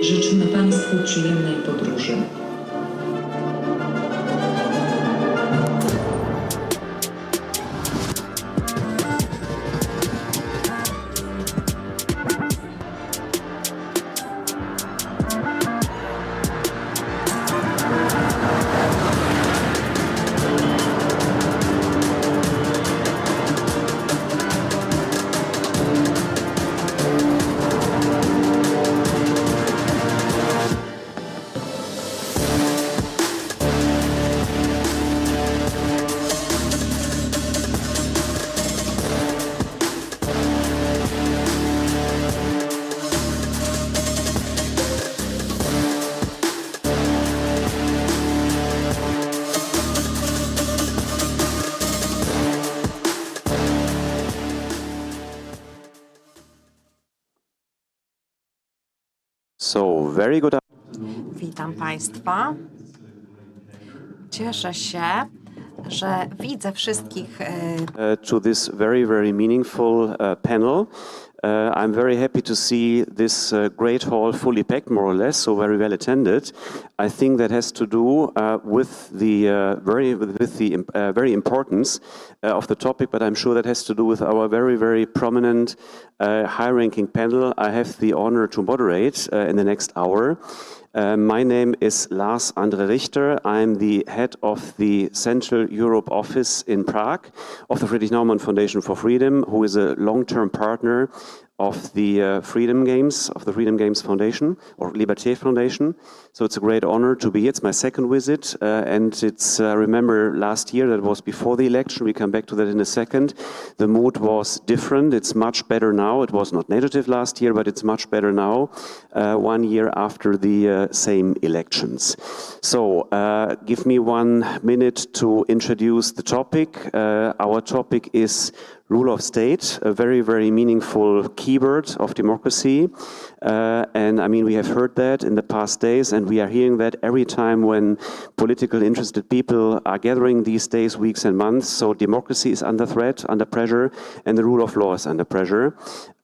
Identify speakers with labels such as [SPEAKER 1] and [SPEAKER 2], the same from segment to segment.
[SPEAKER 1] Życzymy Państwu przyjemnej podróży.
[SPEAKER 2] So, very good.
[SPEAKER 3] Witam Państwa. Cieszę się, że widzę wszystkich.
[SPEAKER 2] To this very, very meaningful panel. I'm very happy to see this great hall fully packed, more or less, so very well attended. I think that has to do with the very importance of the topic, but I'm sure that has to do with our very, very prominent, high-ranking panel I have the honor to moderate in the next hour. My name is Lars-André Richter. I'm the head of the Central Europe office in Prague of the Friedrich Naumann Foundation for Freedom, who is a long-term partner of the Freedom Games, of the Freedom Games Foundation, or Liberté Foundation. So it's a great honor to be here. It's my second visit, and it's, remember last year, that was before the election, we come back to that in a second. The mood was different, it's much better now. It was not negative last year, but it's much better now, 1 year after the same elections. So, give me 1 minute to introduce the topic. Our topic is rule of state, a very, very meaningful keyword of democracy. And I mean, we have heard that in the past days, and we are hearing that every time when political interested people are gathering these days, weeks and months. So democracy is under threat, under pressure, and the rule of law is under pressure.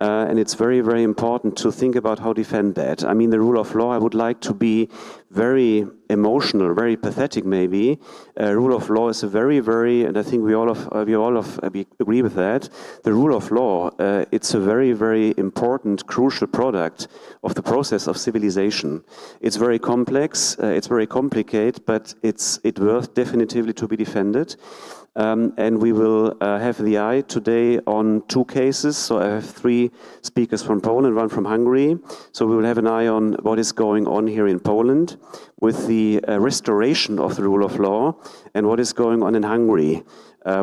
[SPEAKER 2] And it's very, very important to think about how to defend that. I mean, the rule of law, I would like to be very emotional, very pathetic maybe. Rule of law is a very, very, and I think we all agree with that. The rule of law, it's a very, very important, crucial product of the process of civilization. It's very complex, it's very complicated, but it's worth definitively to be defended. And we will have the eye today on 2 cases. So I have 3 speakers from Poland, 1 from Hungary. So we will have an eye on what is going on here in Poland with the restoration of the rule of law and what is going on in Hungary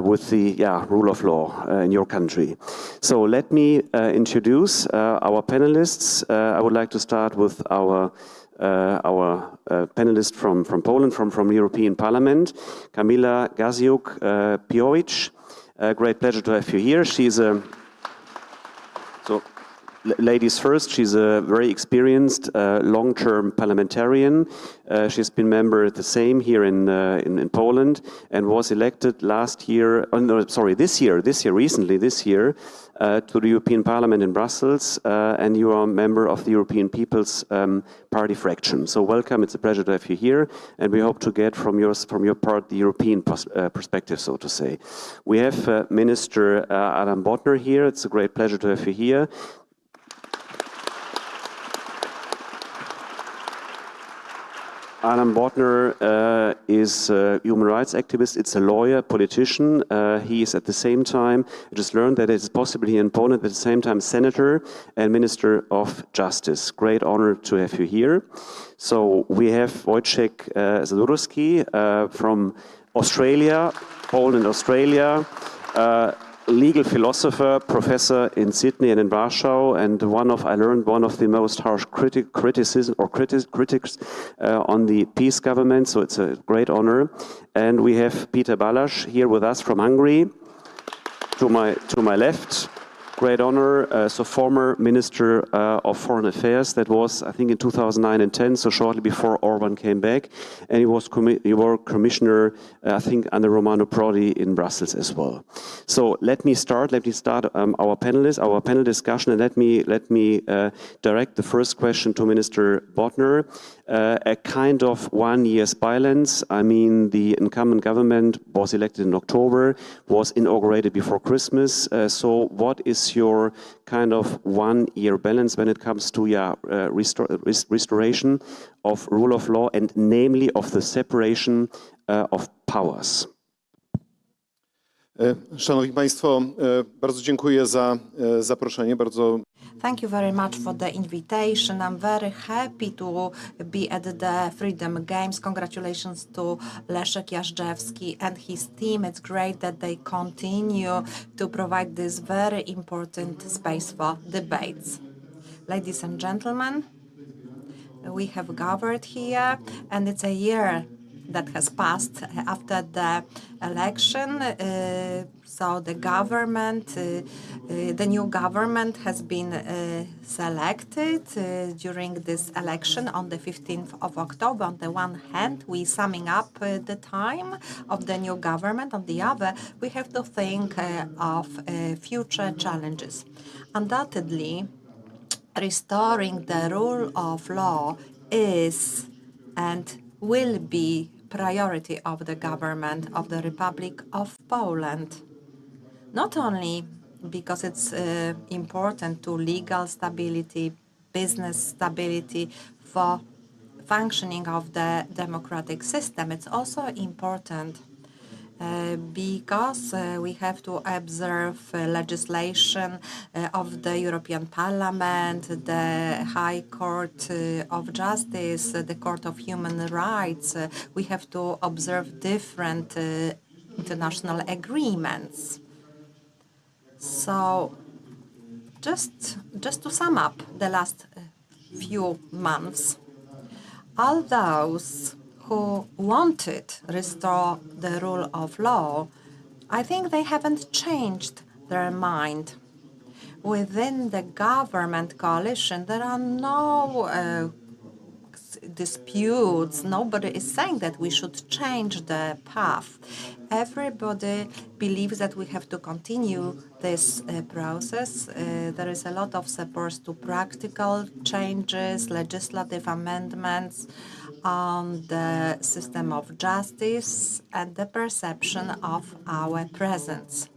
[SPEAKER 2] with the rule of law in your country. So let me introduce our panelists. I would like to start with our panelist from Poland, from the European Parliament, Kamila Gasiuk-Pihowicz. Great pleasure to have you here. She's a ladies first, she's a very experienced long-term parliamentarian. She's been member the same here in Poland and was elected last year, this year, to the European Parliament in Brussels, and you are a member of the European People's Party fraction. So welcome, it's a pleasure to have you here, and we hope to get from your part the European perspective, so to say. We have Minister Bodnar here. It's a great pleasure to have you here. Bodnar is a human rights activist, it's a lawyer, politician. He is at the same time, I just learned that it's possible here in Poland, at the same time Senator and Minister of Justice. Great honor to have you here. So we have Wojciech Sadurski from Australia, Poland, Australia. Legal philosopher, professor in Sydney and in Warsaw, and I learned one of the most harsh critics on the peace government, so it's a great honor. And we have Péter Balázs here with us from Hungary, to my left. great honor. So former Minister of Foreign Affairs, that was, I think, in 2009 and 10, so shortly before Orban came back. And he was commissioner, I think, under Romano Prodi in Brussels as well. So let me start our panel discussion, and let me direct the first question to Minister Bodnar. A kind of 1 year's balance. I mean, the incumbent government was elected in October, was inaugurated before Christmas. So what is your kind of 1 year balance when it comes to restoration of rule of law and namely of the separation of powers?
[SPEAKER 4] Szanowni Państwo, bardzo dziękuję za zaproszenie.
[SPEAKER 3] Thank you very much for the invitation. I'm very happy to be at the Freedeom Games. Congratulations to Leszek Jażdżewski and his team. It's great that they continue to provide this very important space for debates. Ladies and gentlemen, we have gathered here, and it's a year that has passed after the election. So the government, the new government has been selected during this election on the 15th of October. On the one hand, we summing up the time of the new government. On the other, we have to think of future challenges. Undoubtedly, restoring the rule of law is and will be priority of the government of the Republic of Poland. Not only because it's important to legal stability, business stability, for functioning of the democratic system, it's also important because we have to observe legislation of the European Parliament, the High Court of Justice, the Court of Human Rights. We have to observe different international agreements. So just to sum up the last few months, all those who wanted to restore the rule of law, I think they haven't changed their mind. Within the government coalition, there are no disputes. Nobody is saying that we should change the path. Everybody believes that we have to continue this process. There is a lot of support to practical changes, legislative amendments on the system of justice and the perception of our presence.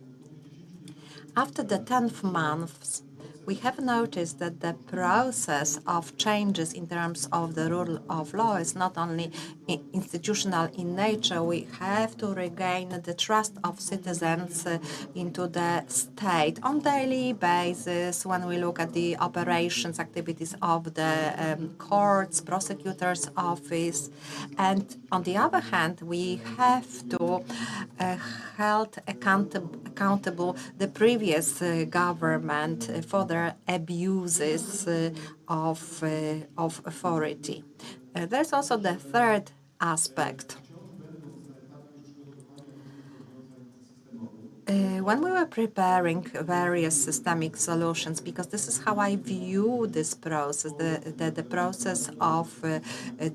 [SPEAKER 3] After the 10th months, we have noticed that the process of changes in terms of the rule of law is not only institutional in nature. We have to regain the trust of citizens into the state on daily basis when we look at the operations, activities of the courts, prosecutor's office. And on the other hand, we have to hold accountable the previous government for their abuses of authority. There's also the third aspect. When we were preparing various systemic solutions, because this is how I view this process, the process of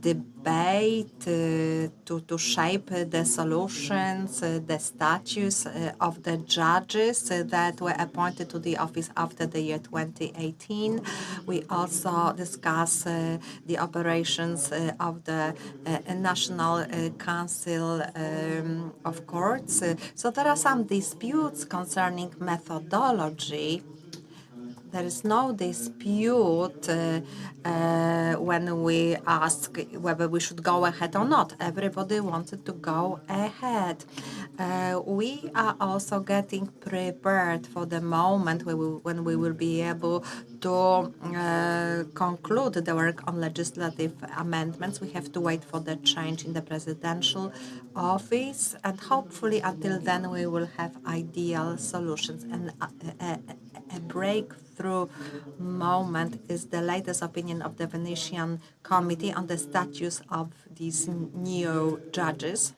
[SPEAKER 3] debate to shape the solutions, the status of the judges that were appointed to the office after the year 2018. We also discuss the operations of the National Council of Courts. So there are some disputes concerning methodology. There is no dispute when we ask whether we should go ahead or not. Everybody wanted to go ahead. We are also getting prepared for the moment when we will be able to conclude the work on legislative amendments. We have to wait for the change in the presidential office, and hopefully until then we will have ideal solutions. And a breakthrough moment is the latest opinion of the Venetian Committee on the status of these new judges.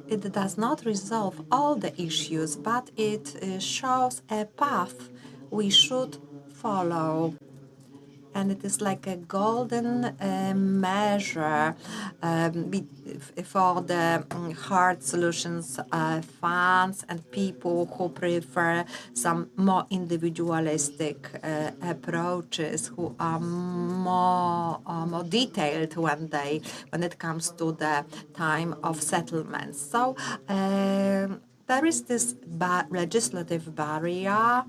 [SPEAKER 3] it does not resolve all the issues, but it shows a path we should follow. And it is like a golden measure for the hard solutions funds and people who prefer some more individualistic approaches, who are more detailed when it comes to the time of settlements. So there is this legislative barrier.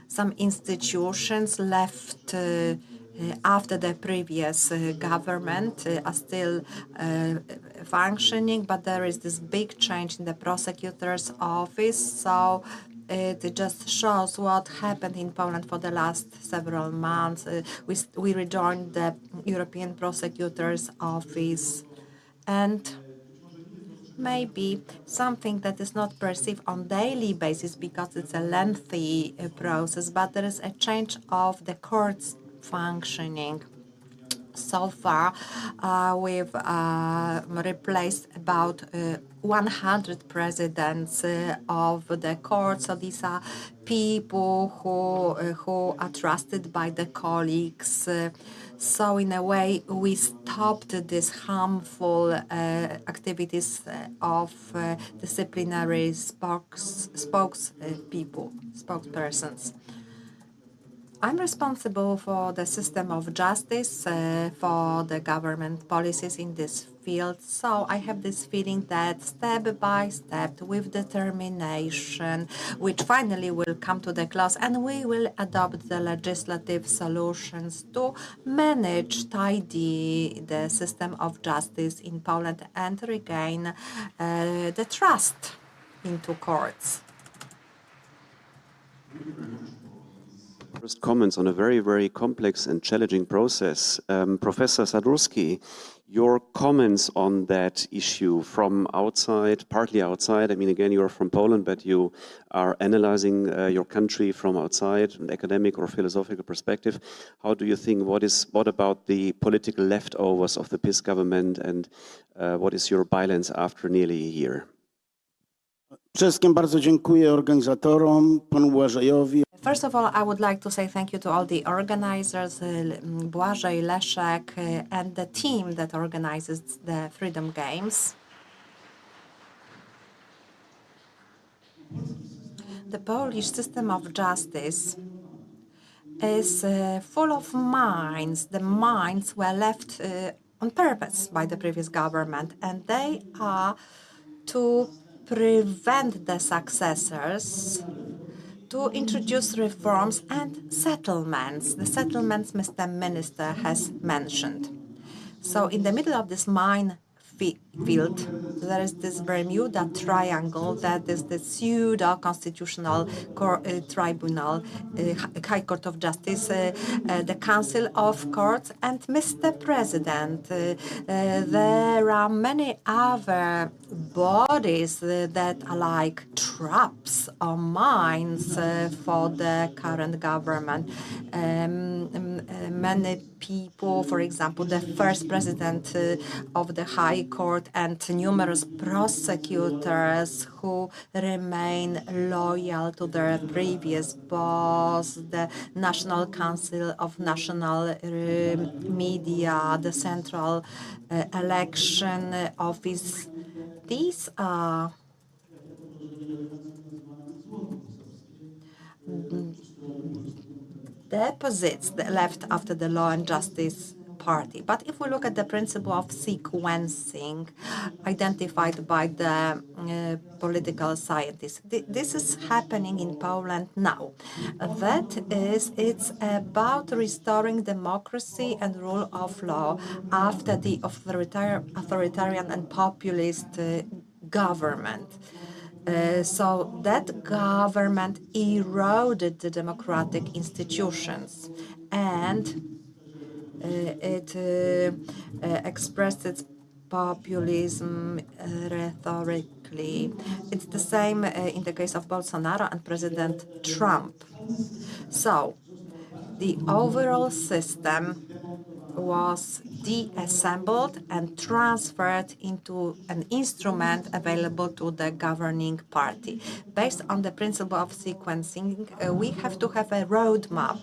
[SPEAKER 3] Some institutions left after the previous government are still functioning, but there is this big change in the prosecutor's office. So it just shows what happened in Poland for the last several months. We rejoined the European prosecutor's office, and maybe something that is not perceived on daily basis because it's a lengthy process, but there is a change of the court's functioning. So far, we've replaced about 100 presidents of the court. So these are people who are trusted by the colleagues. So in a way, we stopped these harmful activities of disciplinary spokespersons. I'm responsible for the system of justice, for the government policies in this field. So I have this feeling that step by step, with determination, which finally will come to the close, and we will adopt the legislative solutions to manage tidy the system of justice in Poland and regain the trust into courts.
[SPEAKER 2] First comments on a very, very complex and challenging process. Professor Sadurski, your comments on that issue from outside, partly outside. I mean, again, you're from Poland, but you are analyzing your country from outside, an academic or philosophical perspective. How do you think, what about the political leftovers of the PiS government, and what is your balance after nearly a year?
[SPEAKER 5] Wszystkim bardzo dziękuję organizatorom, panu Błażejowi.
[SPEAKER 3] First of all, I would like to say thank you to all the organizers, Błażej, Leszek, and the team that organizes the Freedom Games. The Polish system of justice is full of minds. The minds were left on purpose by the previous government, and they are to prevent the successors to introduce reforms and settlements. The settlements Mr. Minister has mentioned. So in the middle of this minefield, there is this Bermuda Triangle, that is the pseudo-constitutional tribunal, High Court of Justice, the Council of Courts, and Mr. President. There are many other bodies that are like traps or mines for the current government. Many people, for example, the first president of the High Court and numerous prosecutors who remain loyal to their previous boss, the National Council of National Media, the Central Election Office. These are deposits that left after the Law and Justice Party. But if we look at the principle of sequencing identified by the political scientists, this is happening in Poland now. That is, it's about restoring democracy and rule of law after the authoritarian and populist government. So that government eroded the democratic institutions, and it expressed its populism rhetorically. It's the same in the case of Bolsonaro and President Trump. So the overall system was deassembled and transferred into an instrument available to the governing party. Based on the principle of sequencing, we have to have a roadmap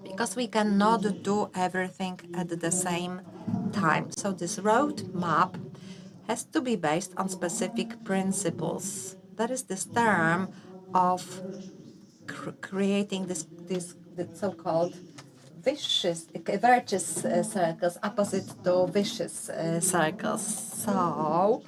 [SPEAKER 3] because we cannot do everything at the same time. So this roadmap has to be based on specific principles. That is this term of creating the so-called virtuous circles, opposite to vicious circles. So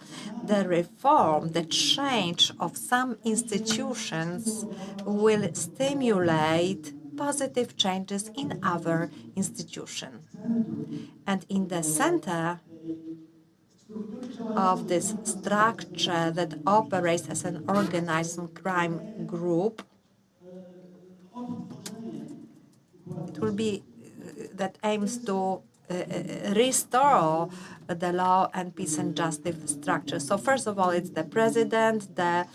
[SPEAKER 3] the reform, the change of some institutions will stimulate positive changes in other institutions. And in the center of this structure that operates as an organized crime group, it will be that aims to restore the law and peace and justice structure. So first of all, it's the president, the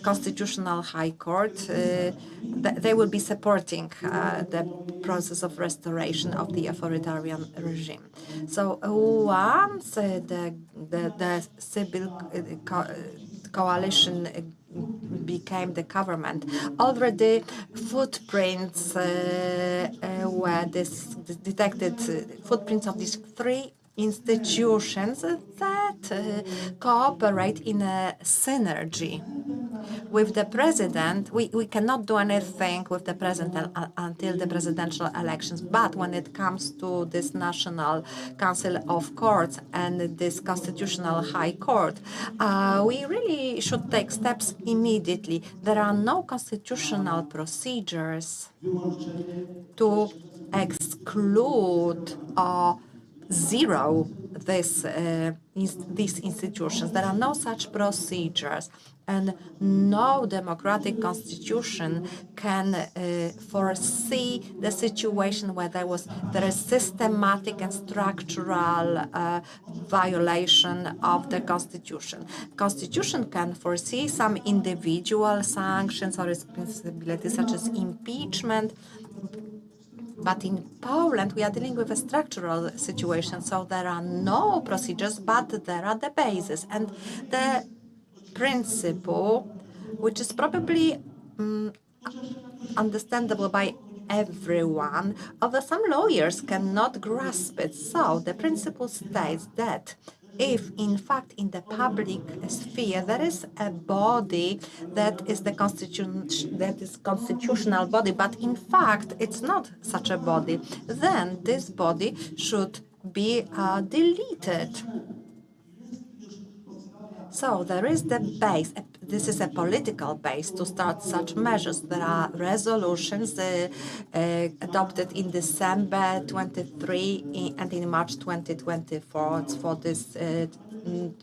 [SPEAKER 3] Constitutional High Court. They will be supporting the process of restoration of the authoritarian regime. So once the civil coalition became the government, already footprints were detected, footprints of these three institutions that cooperate in a synergy. With the president, we cannot do anything with the president until the presidential elections. But when it comes to this National Council of Courts and this Constitutional High Court, we really should take steps immediately. There are no constitutional procedures to exclude or zero these institutions. There are no such procedures, and no democratic constitution can foresee the situation where there is systematic and structural violation of the constitution. Constitution can foresee some individual sanctions or responsibilities such as impeachment. But in Poland, we are dealing with a structural situation, so there are no procedures, but there are the bases. And the principle, which is probably understandable by everyone, although some lawyers cannot grasp it. So the principle states that if, in fact, in the public sphere there is a body that is the constitutional body, but in fact it's not such a body, then this body should be deleted. So there is the base. This is a political base to start such measures. There are resolutions adopted in December 23 and in March 2024 for this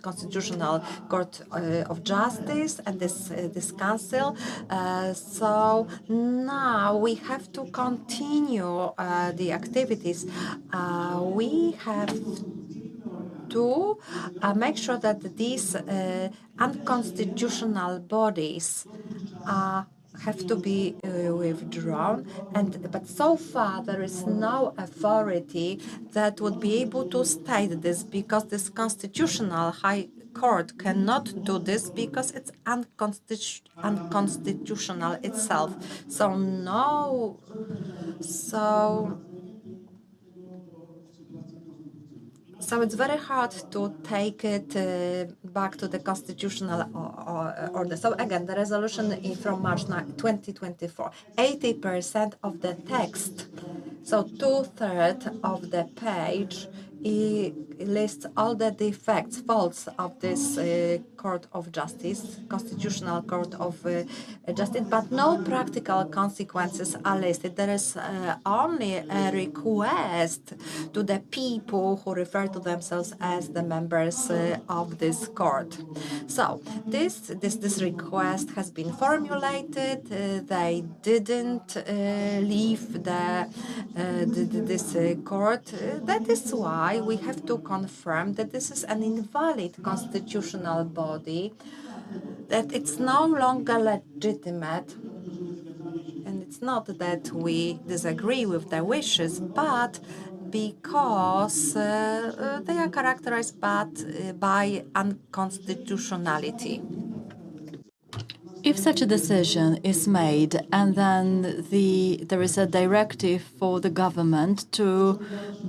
[SPEAKER 3] Constitutional Court of Justice and this council. So now we have to continue the activities. We have to make sure that these unconstitutional bodies have to be withdrawn, but so far there is no authority that would be able to state this, because this Constitutional High Court cannot do this because it's unconstitutional itself. So it's very hard to take it back to the constitutional order. So again, the resolution is from March 2024. 80% of the text, so 2/3 of the page, lists all the defects, faults of this Court of Justice, Constitutional Court of Justice, but no practical consequences are listed. There is only a request to the people who refer to themselves as the members of this court. So this request has been formulated. They didn't leave this court. That is why we have to confirm that this is an invalid constitutional body, that it's no longer legitimate. And it's not that we disagree with their wishes, but because they are characterized by unconstitutionality.
[SPEAKER 6] If such a decision is made and then there is a directive for the government to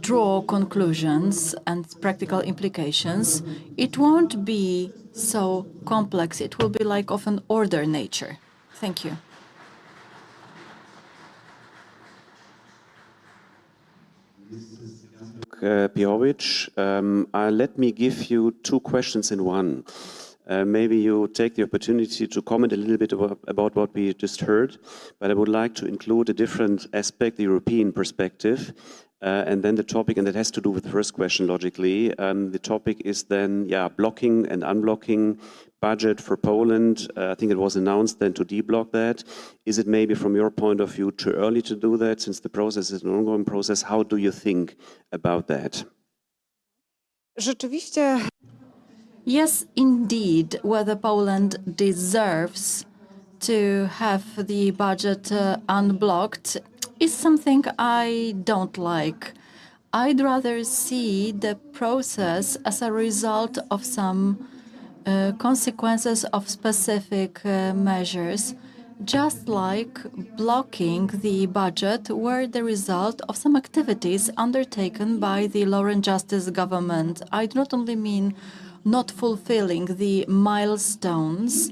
[SPEAKER 6] draw conclusions and practical implications, it won't be so complex. It will be like of an order nature. Thank you.
[SPEAKER 2] Gasiuk-Pihowicz, let me give you two questions in one. Maybe you take the opportunity to comment a little bit about what we just heard, but I would like to include a different aspect, the European perspective, and then the topic, and that has to do with the first question logically. The topic is then, blocking and unblocking budget for Poland. I think it was announced then to deblock that. Is it maybe from your point of view too early to do that since the process is an ongoing process? How do you think about that?
[SPEAKER 3] Rzeczywiście.
[SPEAKER 6] Yes, indeed, whether Poland deserves to have the budget unblocked is something I don't like. I'd rather see the process as a result of some consequences of specific measures, just like blocking the budget were the result of some activities undertaken by the Law and Justice government. I do not only mean not fulfilling the milestones,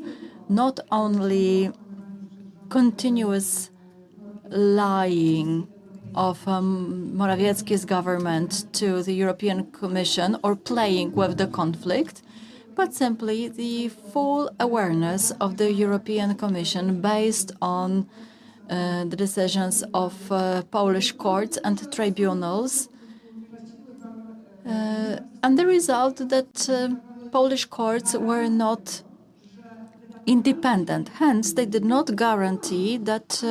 [SPEAKER 6] not only continuous lying of Morawiecki's government to the European Commission or playing with the conflict, but simply the full awareness of the European Commission based on the decisions of Polish courts and tribunals, and the result that Polish courts were not independent. Hence, they did not guarantee that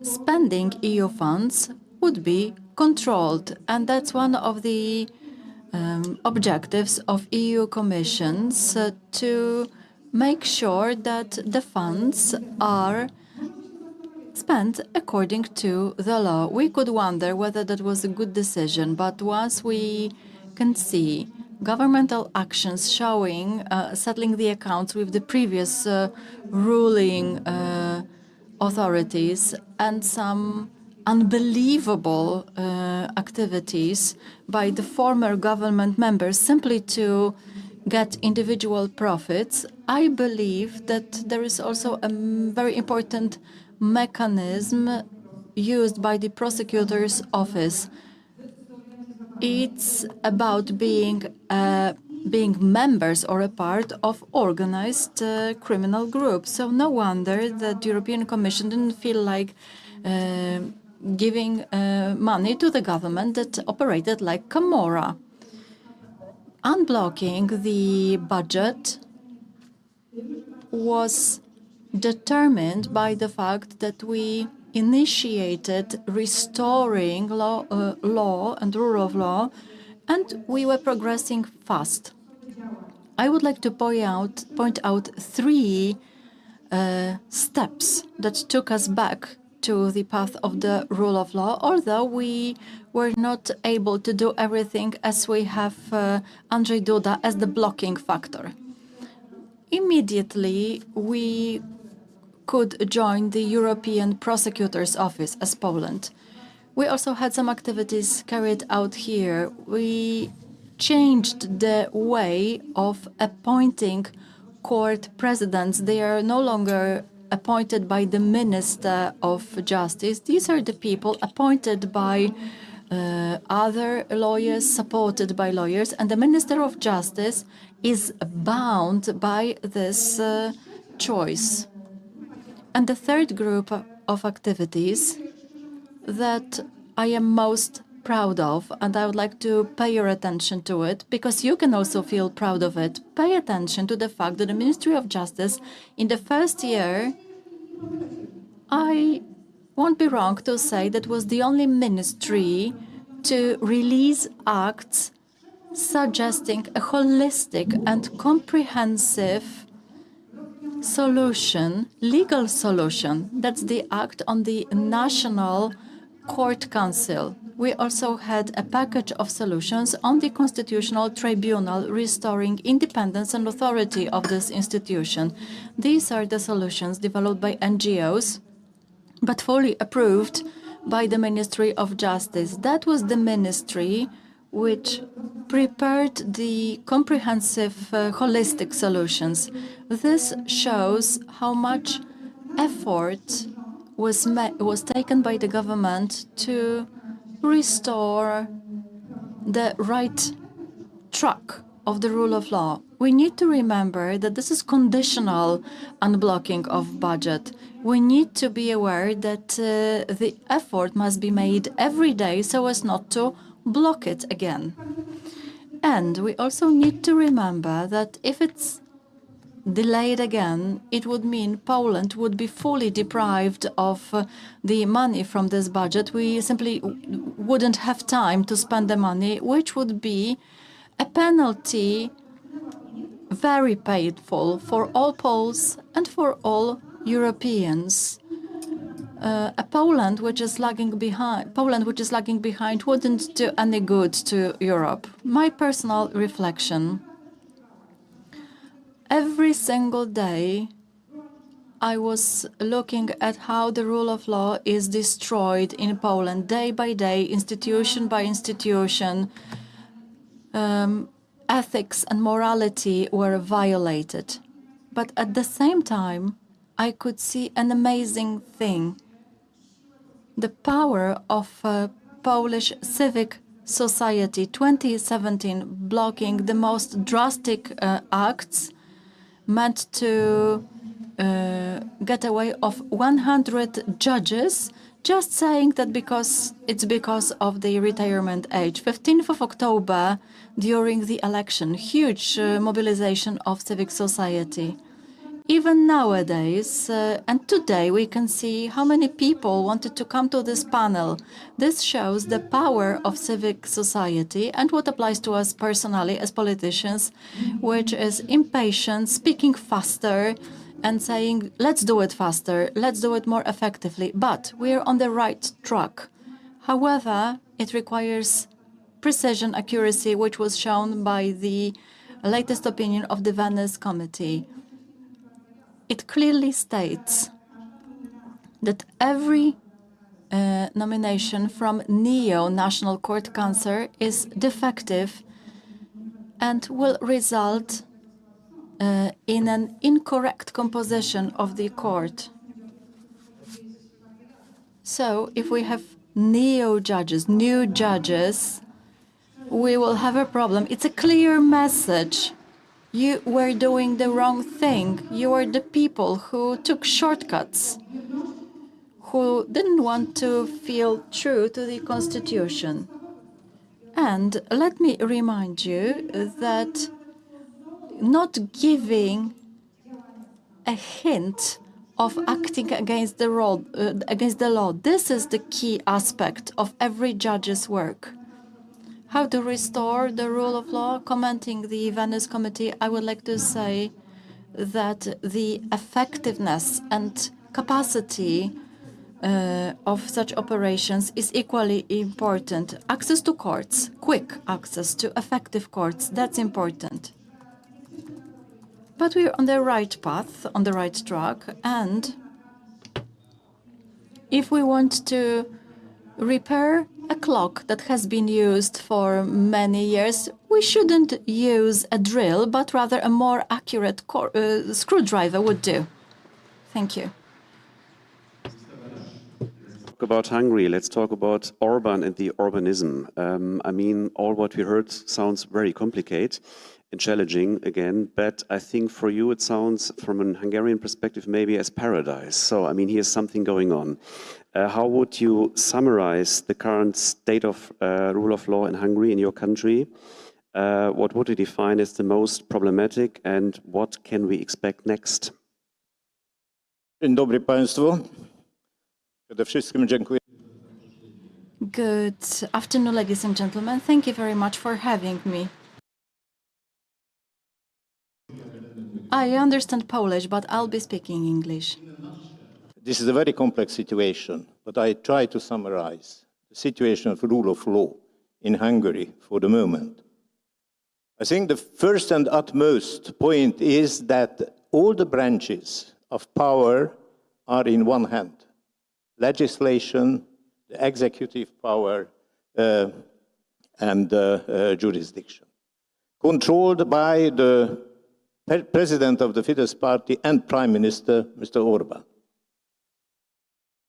[SPEAKER 6] spending EU funds would be controlled. And that's one of the objectives of EU commissions, to make sure that the funds are spent according to the law. We could wonder whether that was a good decision, but once we can see governmental actions showing, settling the accounts with the previous ruling authorities and some unbelievable activities by the former government members simply to get individual profits, I believe that there is also a very important mechanism used by the prosecutor's office. It's about being members or a part of organized criminal groups. So no wonder that the European Commission didn't feel like giving money to the government that operated like Camorra. Unblocking the budget was determined by the fact that we initiated restoring law and rule of law, and we were progressing fast. I would like to point out three steps that took us back to the path of the rule of law, although we were not able to do everything as we have Andrzej Duda as the blocking factor. Immediately, we could join the European Prosecutor's Office as Poland. We also had some activities carried out here. We changed the way of appointing court presidents. They are no longer appointed by the Minister of Justice. These are the people appointed by other lawyers, supported by lawyers, and the Minister of Justice is bound by this choice. And the third group of activities that I am most proud of, and I would like to pay your attention to it, because you can also feel proud of it. Pay attention to the fact that the Ministry of Justice, in the first year, I won't be wrong to say that was the only ministry to release acts suggesting a holistic and comprehensive solution, legal solution. That's the act on the National Court Council. We also had a package of solutions on the Constitutional Tribunal, restoring independence and authority of this institution. These are the solutions developed by NGOs, but fully approved by the Ministry of Justice. That was the ministry which prepared the comprehensive, holistic solutions. This shows how much effort was taken by the government to restore the right track of the rule of law. We need to remember that this is conditional unblocking of budget. We need to be aware that the effort must be made every day so as not to block it again. And we also need to remember that if it's delayed again, it would mean Poland would be fully deprived of the money from this budget. We simply wouldn't have time to spend the money, which would be a penalty very painful for all Poles and for all Europeans. A Poland which is lagging behind wouldn't do any good to Europe. My personal reflection: every single day I was looking at how the rule of law is destroyed in Poland, day by day, institution by institution. Ethics and morality were violated. But at the same time, I could see an amazing thing: the power of Polish civic society, 2017, blocking the most drastic acts meant to get away of 100 judges, just saying that because of the retirement age. 15th of October, during the election, huge mobilization of civic society. Even nowadays, and today, we can see how many people wanted to come to this panel. This shows the power of civic society and what applies to us personally as politicians, which is impatient, speaking faster, and saying, let's do it faster, let's do it more effectively. But we're on the right track. However, it requires precision, accuracy, which was shown by the latest opinion of the Venice Committee. It clearly states that every nomination from neo-National Court Council is defective and will result in an incorrect composition of the court. So if we have neo-judges, new judges, we will have a problem. It's a clear message. You were doing the wrong thing. You are the people who took shortcuts, who didn't want to feel true to the Constitution. And let me remind you that not giving a hint of acting against the law, this is the key aspect of every judge's work. How to restore the rule of law? Commenting the Venice Committee, I would like to say that the effectiveness and capacity of such operations is equally important. Access to courts, quick access to effective courts, that's important. But we're on the right path, on the right track, and if we want to repair a clock that has been used for many years, we shouldn't use a drill, but rather a more accurate screwdriver would do. Thank you.
[SPEAKER 2] About Hungary, let's talk about Orban and the Orbanism. I mean, all what we heard sounds very complicated and challenging again, but I think for you it sounds, from an Hungarian perspective, maybe as paradise. So, I mean, here's something going on. How would you summarize the current state of rule of law in Hungary, in your country? What would you define as the most problematic, and what can we expect next?
[SPEAKER 7] Dzień dobry Państwu. Przede wszystkim dziękuję.
[SPEAKER 6] Good afternoon, ladies and gentlemen. Thank you very much for having me. I understand Polish, but I'll be speaking English.
[SPEAKER 7] This is a very complex situation, but I try to summarize the situation of rule of law in Hungary for the moment. I think the first and utmost point is that all the branches of power are in one hand. Legislation, the executive power, and jurisdiction. Controlled by the president of the Fidesz party and Prime Minister, Mr. Orbán.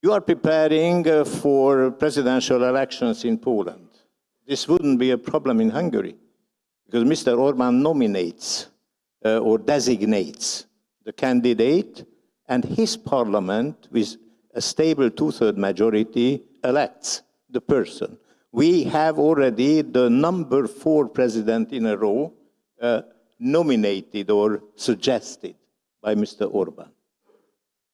[SPEAKER 7] You are preparing for presidential elections in Poland. This wouldn't be a problem in Hungary, because Mr. Orbán nominates or designates the candidate, and his parliament, with a stable two-thirds majority, elects the person. We have already the number 4 president in a row nominated or suggested by Mr. Orbán.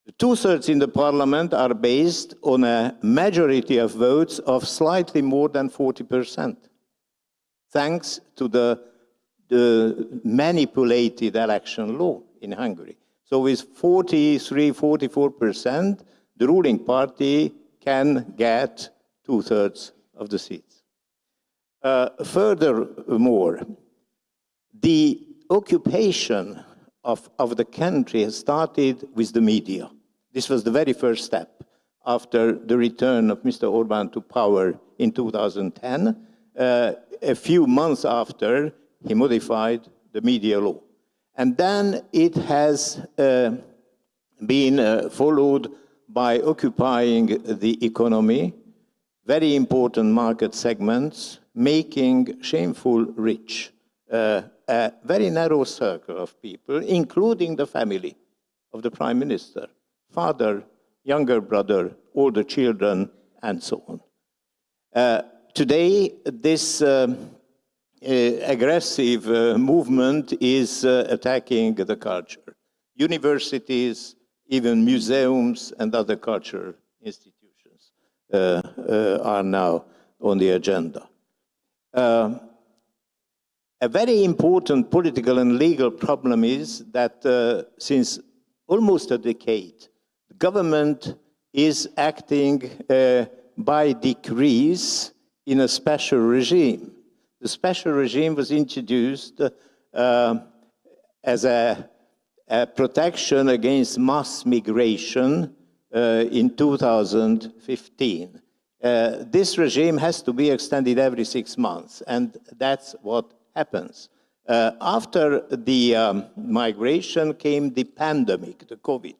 [SPEAKER 7] The two-thirds in the parliament are based on a majority of votes of slightly more than 40%, thanks to the manipulated election law in Hungary. So with 43, 44%, the ruling party can get two-thirds of the seats. Furthermore, the occupation of the country has started with the media. This was the very first step after the return of Mr. Orbán to power in 2010. A few months after, he modified the media law. And then it has been followed by occupying the economy, very important market segments, making shameful rich a very narrow circle of people, including the family of the Prime Minister, father, younger brother, older children, and so on. Today, this aggressive movement is attacking the culture. Universities, even museums and other cultural institutions are now on the agenda. A very important political and legal problem is that since almost a decade, the government is acting by decrees in a special regime. The special regime was introduced as a protection against mass migration in 2015. This regime has to be extended every 6 months, and that's what happens. After the migration came the pandemic, the COVID,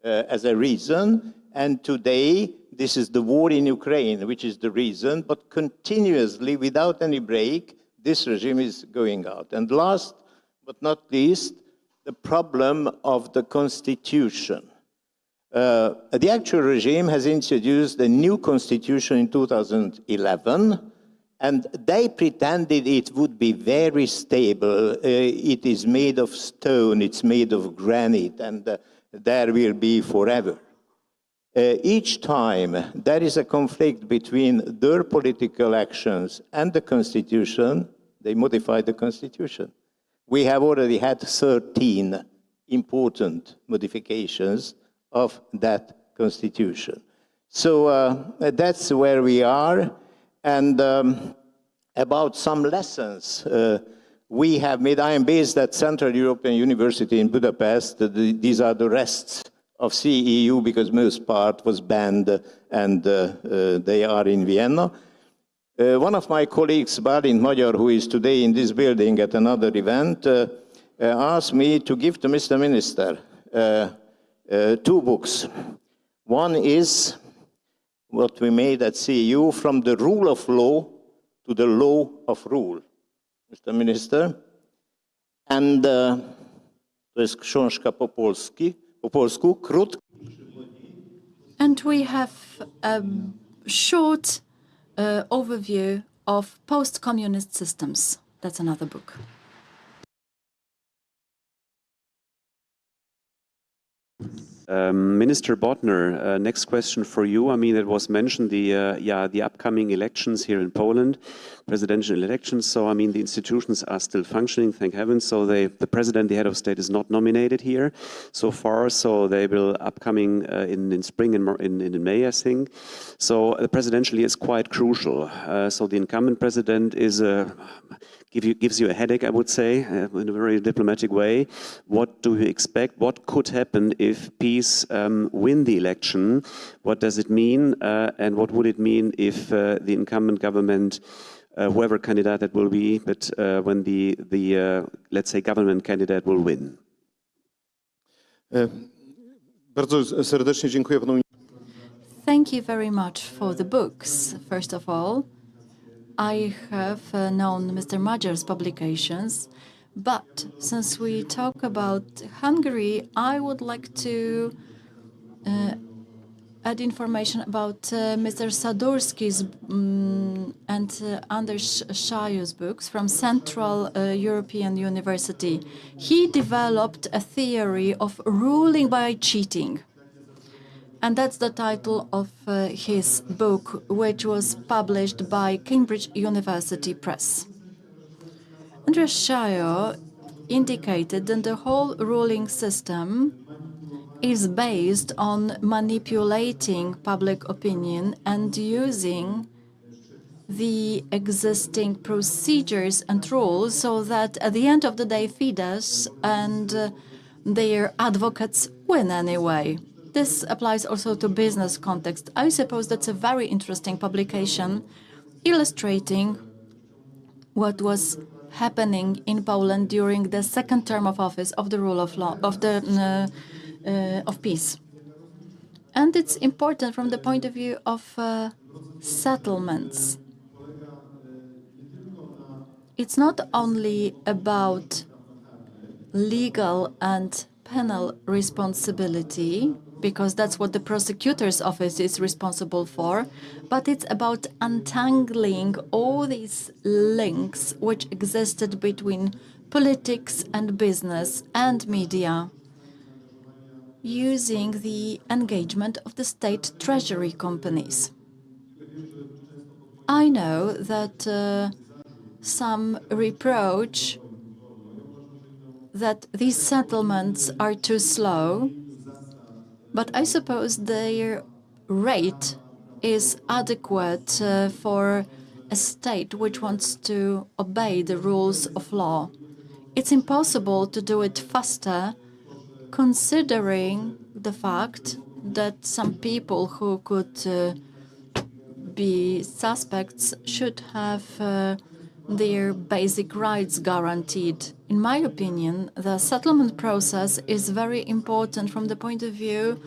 [SPEAKER 7] as a reason, and today this is the war in Ukraine, which is the reason, but continuously, without any break, this regime is going out. And last but not least, the problem of the constitution. The actual regime has introduced a new constitution in 2011, and they pretended it would be very stable. It is made of stone, it's made of granite, and there will be forever. Each time there is a conflict between their political actions and the constitution, they modify the constitution. We have already had 13 important modifications of that constitution. So that's where we are. And about some lessons we have made. I am based at Central European University in Budapest. These are the rests of CEU because most part was banned, and they are in Vienna. One of my colleagues, Bálint Magyar, who is today in this building at another event, asked me to give to Mr. Minister 2 books. One is what we made at CEU, From the Rule of Law to the Law of Rule, Mr. Minister. And to jest książka po polsku, krótka.
[SPEAKER 6] And we have a short overview of post-communist systems. That's another book.
[SPEAKER 2] Minister Bodnar, next question for you. I mean, it was mentioned the upcoming elections here in Poland, presidential elections. So I mean, the institutions are still functioning, thank heavens. So the president, the head of state, is not nominated here so far. So they will upcoming in spring in May, I think. So the presidential year is quite crucial. So the incumbent president is gives you a headache, I would say, in a very diplomatic way. What do you expect? What could happen if PiS win the election? What does it mean? And what would it mean if the incumbent government, whoever candidate that will be, but when the let's say, government candidate will win?
[SPEAKER 4] Bardzo serdecznie dziękuję panu.
[SPEAKER 6] Thank you very much for the books, first of all. I have known Mr. Magyar's publications, but since we talk about Hungary, I would like to add information about Mr. Sadurski's and Anders Szajus's books from Central European University. He developed a theory of ruling by cheating. And that's the title of his book, which was published by Cambridge University Press. Andrzej Szajus indicated that the whole ruling system is based on manipulating public opinion and using the existing procedures and rules so that at the end of the day, Fidesz and their advocates win anyway. This applies also to business context. I suppose that's a very interesting publication illustrating what was happening in Poland during the second term of office of the rule of law of PiS. And it's important from the point of view of settlements. It's not only about legal and penal responsibility, because that's what the prosecutor's office is responsible for, but it's about untangling all these links which existed between politics and business and media, using the engagement of the state treasury companies. I know that some reproach that these settlements are too slow, but I suppose their rate is adequate for a state which wants to obey the rules of law. It's impossible to do it faster, considering the fact that some people who could be suspects should have their basic rights guaranteed. In my opinion, the settlement process is very important from the point of view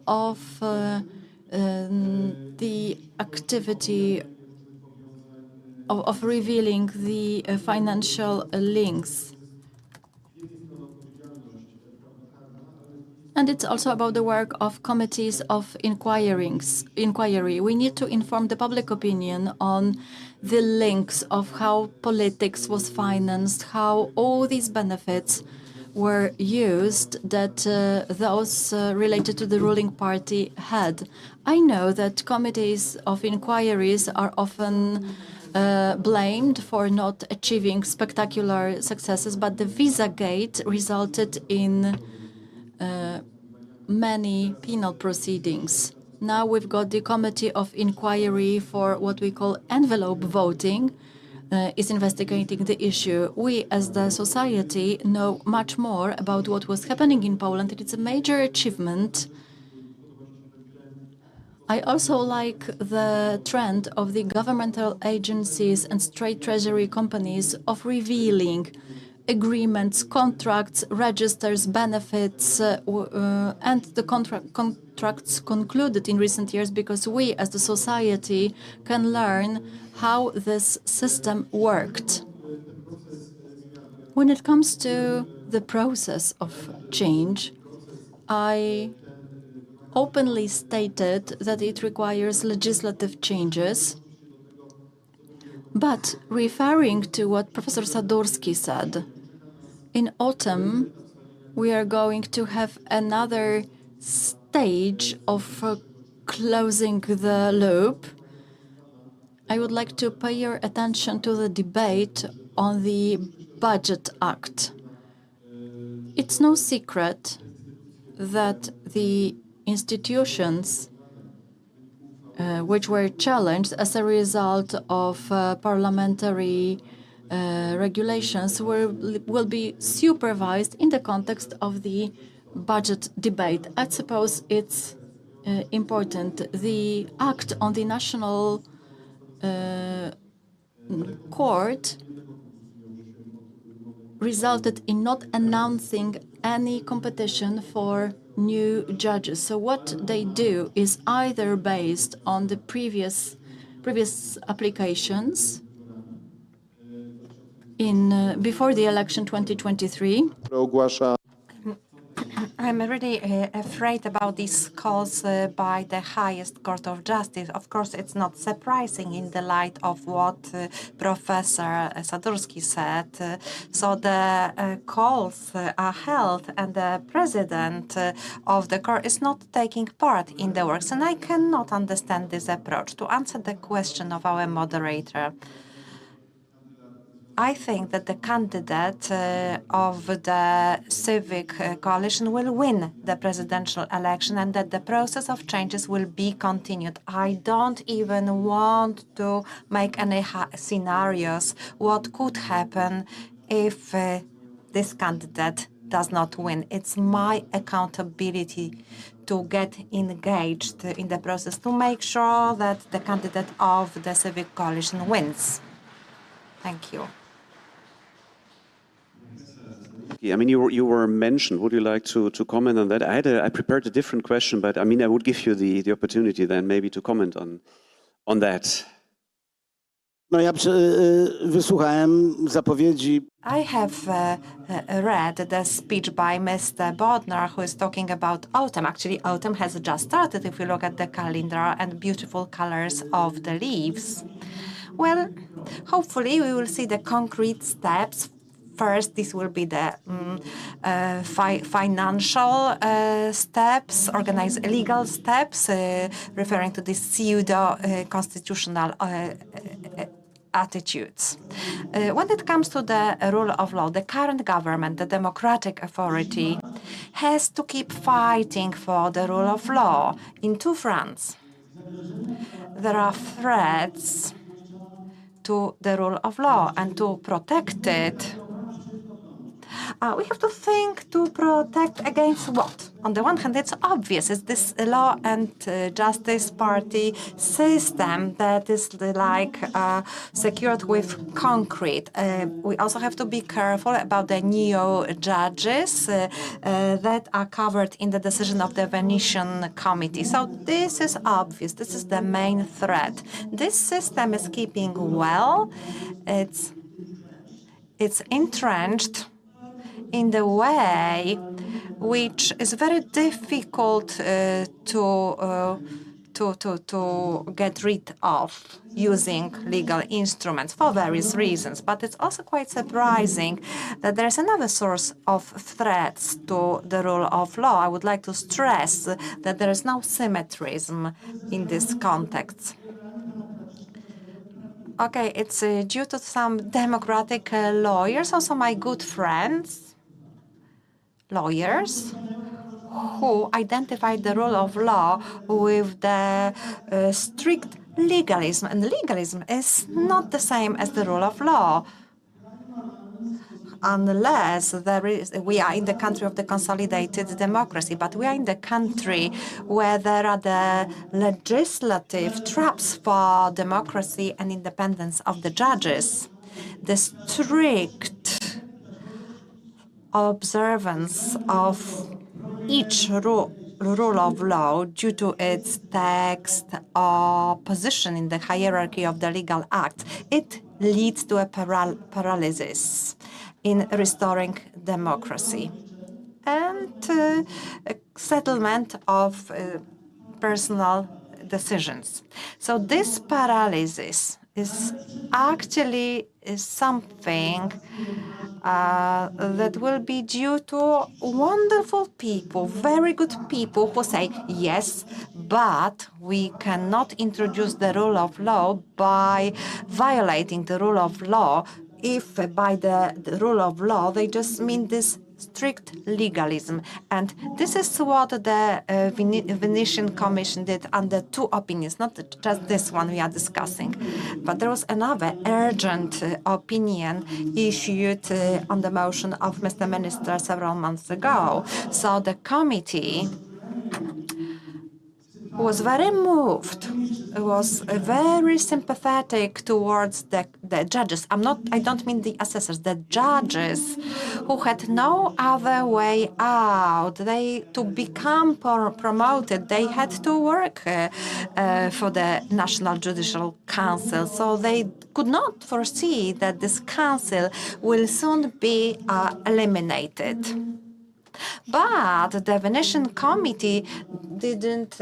[SPEAKER 6] of the activity of revealing the financial links. And it's also about the work of committees of inquiry. We need to inform the public opinion on the links of how politics was financed, how all these benefits were used that those related to the ruling party had. I know that committees of inquiries are often blamed for not achieving spectacular successes, but the Visa-gate resulted in many penal proceedings. Now we've got the Committee of Inquiry for what we call envelope voting is investigating the issue. We as the society know much more about what was happening in Poland, and it's a major achievement. I also like the trend of the governmental agencies and state treasury companies of revealing agreements, contracts, registers, benefits, and the contracts concluded in recent years, because we as the society can learn how this system worked. When it comes to the process of change, I openly stated that it requires legislative changes. But referring to what Professor Sadurski said, in autumn, we are going to have another stage of closing the loop, I would like to pay your attention to the debate on the Budget Act. It's no secret that the institutions which were challenged as a result of parliamentary regulations will be supervised in the context of the budget debate. I suppose it's important. The act on the National Court resulted in not announcing any competition for new judges. So what they do is either based on the previous applications in before the election 2023.
[SPEAKER 4] Ogłasza
[SPEAKER 3] I'm really afraid about these calls by the highest court of justice. Of course, it's not surprising in the light of what Professor Sadurski said. So the calls are held, and the president of the court is not taking part in the works. And I cannot understand this approach. To answer the question of our moderator, I think that the candidate of the Civic Coalition will win the presidential election and that the process of changes will be continued. I don't even want to make any scenarios what could happen if this candidate does not win. It's my accountability to get engaged in the process to make sure that the candidate of the Civic Coalition wins. Thank you.
[SPEAKER 2] I mean, you were mentioned. Would you like to comment on that? I prepared a different question, but I mean, I would give you the opportunity then maybe to comment on that.
[SPEAKER 5] No, ja wysłuchałem zapowiedzi.
[SPEAKER 3] I have read the speech by Mr. Bodnar, who is talking about autumn. Actually, autumn has just started if we look at the calendar and beautiful colors of the leaves. Well, hopefully we will see the concrete steps. First, this will be the financial steps, organized legal steps, referring to the pseudo-constitutional attitudes. When it comes to the rule of law, the current government, the democratic authority, has to keep fighting for the rule of law in two fronts. There are threats to the rule of law, and to protect it, we have to think to protect against what? On the one hand, it's obvious. It's this Law and Justice Party system that is like secured with concrete. We also have to be careful about the neo-judges that are covered in the decision of the Venetian Committee. So this is obvious. This is the main threat. This system is keeping well. It's entrenched in the way which is very difficult to get rid of using legal instruments for various reasons. But it's also quite surprising that there's another source of threats to the rule of law. I would like to stress that there is no symmetrism in this context. Okay, it's due to some democratic lawyers, also my good friends, lawyers, who identified the rule of law with the strict legalism. And legalism is not the same as the rule of law. Unless we are in the country of the consolidated democracy, but we are in the country where there are the legislative traps for democracy and independence of the judges. The strict observance of each rule of law due to its text or position in the hierarchy of the legal act, it leads to a paralysis in restoring democracy and settlement of personal decisions. So this paralysis is actually something that will be due to wonderful people, very good people who say, yes, but we cannot introduce the rule of law by violating the rule of law. If by the rule of law, they just mean this strict legalism. And this is what the Venetian Commission did under two opinions, not just this one we are discussing. But there was another urgent opinion issued on the motion of Mr. Minister several months ago. So the committee was very moved, was very sympathetic towards the judges. I don't mean the assessors, the judges who had no other way out. To become promoted, they had to work for the National Judicial Council. So they could not foresee that this council will soon be eliminated. But the Venetian Committee didn't,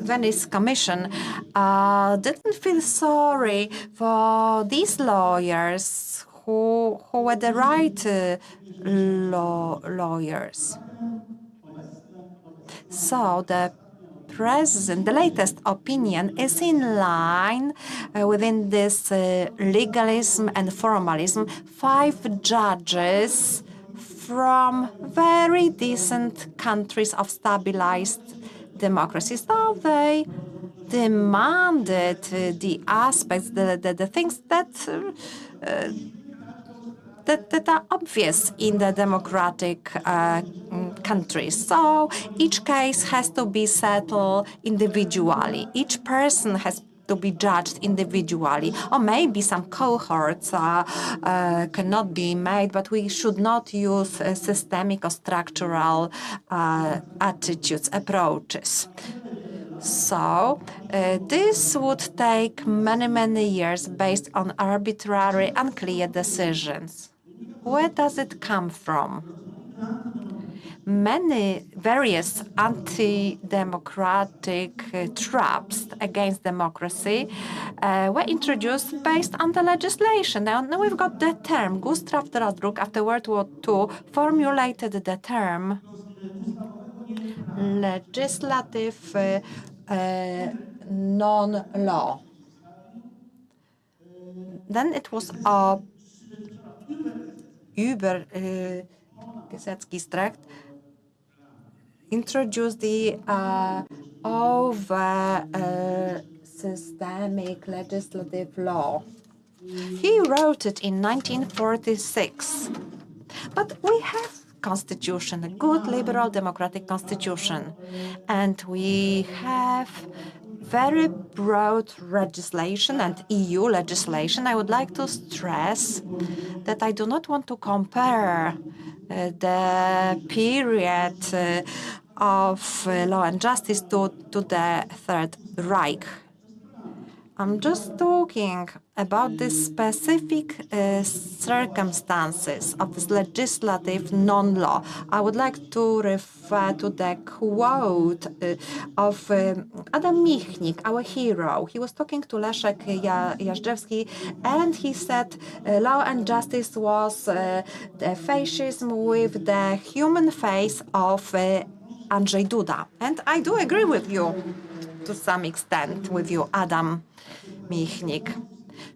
[SPEAKER 3] Venice Commission didn't feel sorry for these lawyers who were the right lawyers. So the latest opinion is in line within this legalism and formalism. 5 judges from very decent countries of stabilized democracies. So they demanded the aspects, the things that are obvious in the democratic countries. So each case has to be settled individually. Each person has to be judged individually, or maybe some cohorts cannot be made, but we should not use systemic or structural attitudes, approaches. So this would take many, many years based on arbitrary, unclear decisions. Where does it come from? Various anti-democratic traps against democracy were introduced based on the legislation. Now we've got the term. Gustav Strasbourg, after World War II, formulated the term legislative non-law. Then it was Übergesetzgestrekt introduced the systemic legislative law. He wrote it in 1946. But we have constitution, a good liberal democratic constitution, and we have very broad legislation and EU legislation. I would like to stress that I do not want to compare the period of law and justice to the Third Reich. I'm just talking about the specific circumstances of this legislative non-law. I would like to refer to the quote of Adam Michnik, our hero. He was talking to Leszek Jażdżewski, and he said law and justice was the fascism with the human face of Andrzej Duda. And I do agree with you to some extent, with you, Adam Michnik.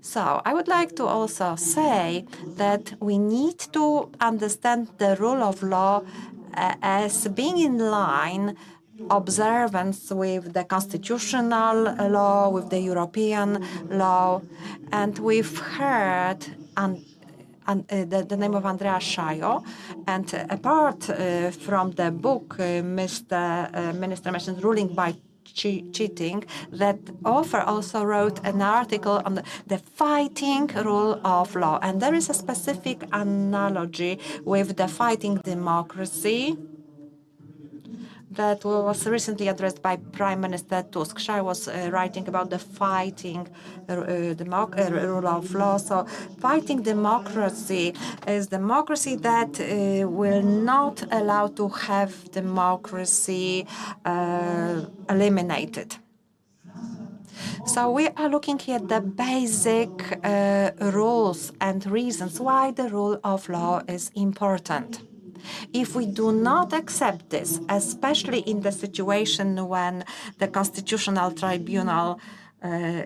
[SPEAKER 3] So I would like to also say that we need to understand the rule of law as being in line observance with the constitutional law, with the European law. And we've heard the name of Andrea Shayo, and apart from the book Mr. Minister mentioned, Ruling by Cheating, that author also wrote an article on the fighting rule of law. And there is a specific analogy with the fighting democracy that was recently addressed by Prime Minister Tusk. She was writing about the fighting rule of law. So fighting democracy is democracy that will not allow to have democracy eliminated. So we are looking at the basic rules and reasons why the rule of law is important. If we do not accept this, especially in the situation when the Constitutional Tribunal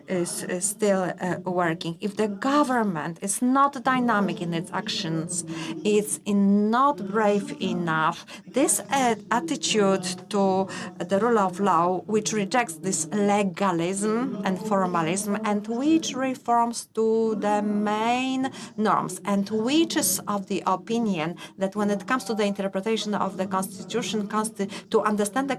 [SPEAKER 3] is still working, if the government is not dynamic in its actions, it's not brave enough, this attitude to the rule of law, which rejects this legalism and formalism, and which reforms to the main norms, and which is of the opinion that when it comes to the interpretation of the Constitution, to understand the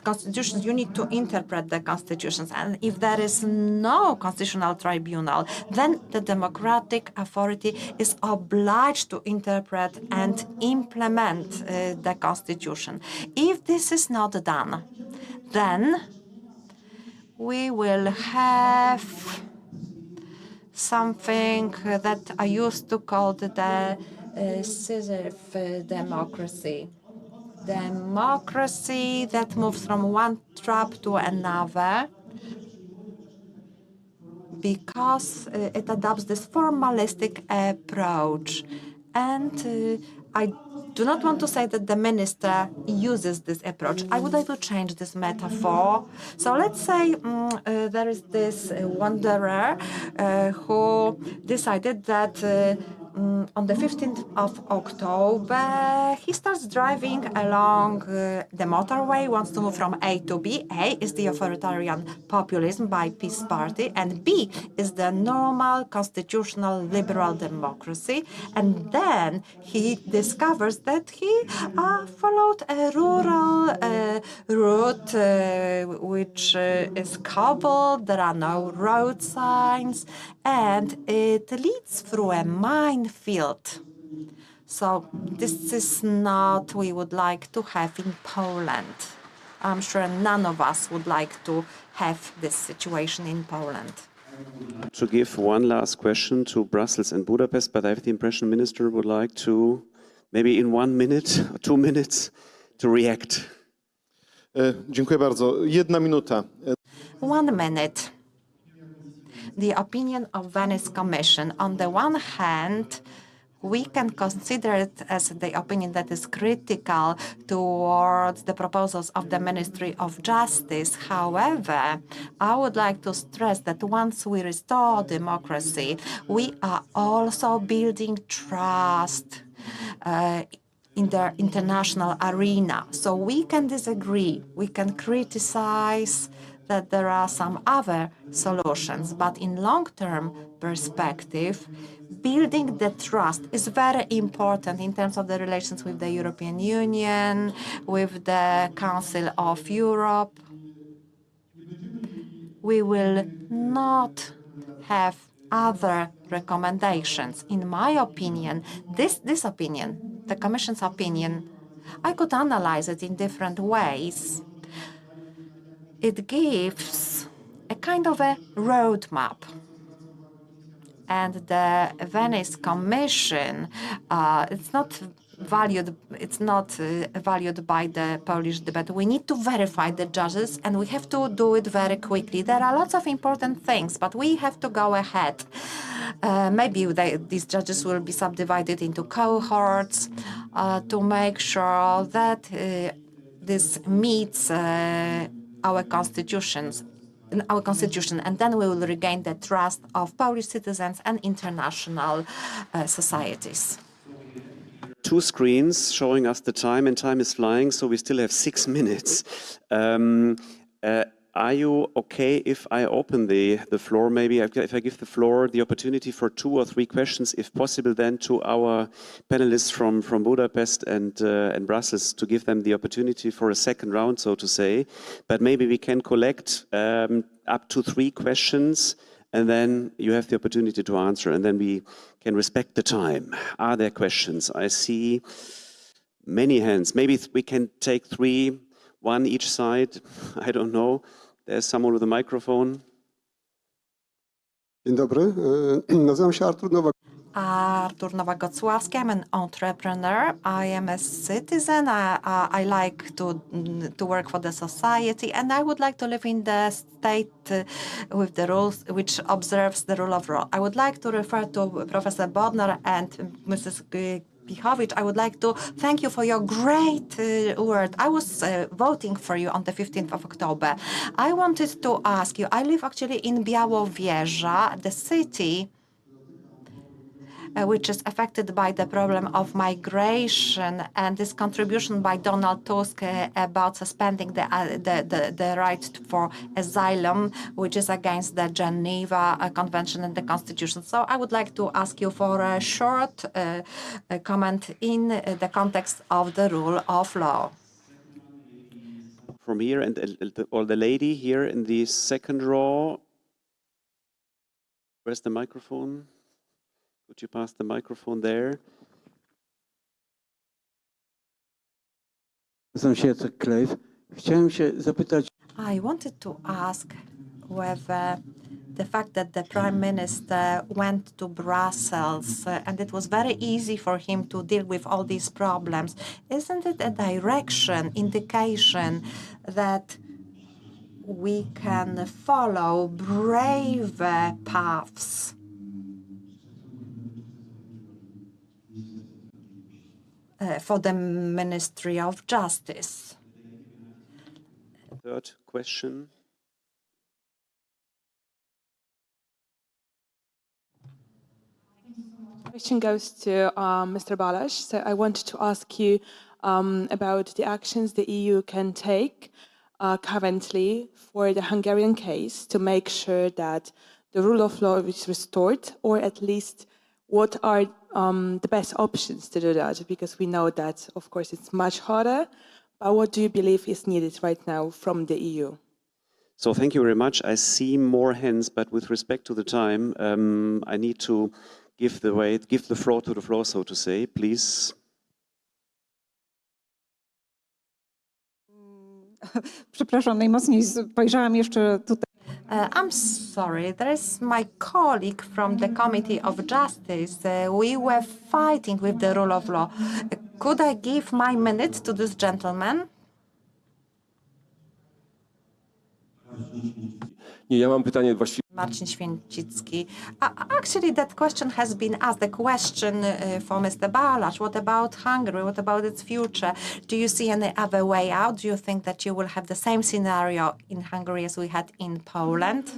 [SPEAKER 3] constitutions, you need to interpret the constitutions. And if there is no constitutional tribunal, then the democratic authority is obliged to interpret and implement the Constitution. If this is not done, then we will have something that I used to call the Sisyphean democracy. Democracy that moves from one trap to another because it adopts this formalistic approach. And I do not want to say that the minister uses this approach. I would like to change this metaphor. So let's say there is this wanderer who decided that on the 15th of October, he starts driving along the motorway, wants to move from A to B. A is the authoritarian populism by Peace Party, and B is the normal, constitutional, liberal democracy. And then he discovers that he followed a rural route, which is cobbled, there are no road signs, and it leads through a minefield. So this is not we would like to have in Poland. I'm sure none of us would like to have this situation in Poland.
[SPEAKER 2] To give one last question to Brussels and Budapest, but I have the impression the Minister would like to, maybe in 1 minute or 2 minutes, to react.
[SPEAKER 4] Dziękuję bardzo. 1 minuta.
[SPEAKER 3] 1 minute. The opinion of Venice Commission. On the one hand, we can consider it as the opinion that is critical towards the proposals of the Ministry of Justice. However, I would like to stress that once we restore democracy, we are also building trust in the international arena. So we can disagree, we can criticize that there are some other solutions, but in long-term perspective, building the trust is very important in terms of the relations with the European Union, with the Council of Europe. We will not have other recommendations. In my opinion, this opinion, the Commission's opinion, I could analyze it in different ways. It gives a kind of a roadmap. And the Venice Commission, it's not valued by the Polish debate. We need to verify the judges, and we have to do it very quickly. There are lots of important things, but we have to go ahead. Maybe these judges will be subdivided into cohorts to make sure that this meets our constitution, and then we will regain the trust of Polish citizens and international societies.
[SPEAKER 2] 2 screens showing us the time, and time is flying, so we still have 6 minutes. Are you okay if I open the floor? Maybe if I give the floor the opportunity for 2 or 3 questions, if possible, then to our panelists from Budapest and Brussels, to give them the opportunity for a second round, so to say. But maybe we can collect up to 3 questions, and then you have the opportunity to answer, and then we can respect the time. Are there questions? I see many hands. Maybe we can take 3, 1 each side. I don't know. There's someone with a microphone.
[SPEAKER 8] Dzień dobry, nazywam się Artur Nowak.
[SPEAKER 3] Artur Nowak-Gocławski. I'm an entrepreneur. I am a citizen. I like to work for the society, and I would like to live in the state with the rules which observes the rule of law. I would like to refer to Professor Bodnar and Mrs. Pihowicz. I would like to thank you for your great word. I was voting for you on the 15th of October. I wanted to ask you, I live actually in Białowieża, the city which is affected by the problem of migration, and this contribution by Donald Tusk about suspending the right for asylum, which is against the Geneva Convention and the Constitution. So I would like to ask you for a short comment in the context of the rule of law.
[SPEAKER 2] From here, and or the lady here in the second row. Where's the microphone? Could you pass the microphone there?
[SPEAKER 5] Chciałem się zapytać.
[SPEAKER 3] I wanted to ask whether the fact that the Prime Minister went to Brussels and it was very easy for him to deal with all these problems, isn't it a direction, indication that we can follow braver paths for the Ministry of Justice?
[SPEAKER 2] Third question.
[SPEAKER 8] Question goes to Mr. Balázs. So I wanted to ask you about the actions the EU can take currently for the Hungarian case to make sure that the rule of law is restored, or at least what are the best options to do that? Because we know that, of course, it's much harder, but what do you believe is needed right now from the EU?
[SPEAKER 2] So thank you very much. I see more hands, but with respect to the time, I need to give the floor to the floor, so to say, please.
[SPEAKER 9] Przepraszam, najmocniej spojrzałam jeszcze tutaj.
[SPEAKER 3] I'm sorry, there is my colleague from the Committee of Justice. We were fighting with the rule of law. Could I give my minute to this gentleman?
[SPEAKER 10] Nie, ja mam pytanie właściwie.
[SPEAKER 3] Marcin Święcicki. Actually, that question has been asked. The question for Mr. Balázs. What about Hungary? What about its future? Do you see any other way out? Do you think that you will have the same scenario in Hungary as we had in Poland?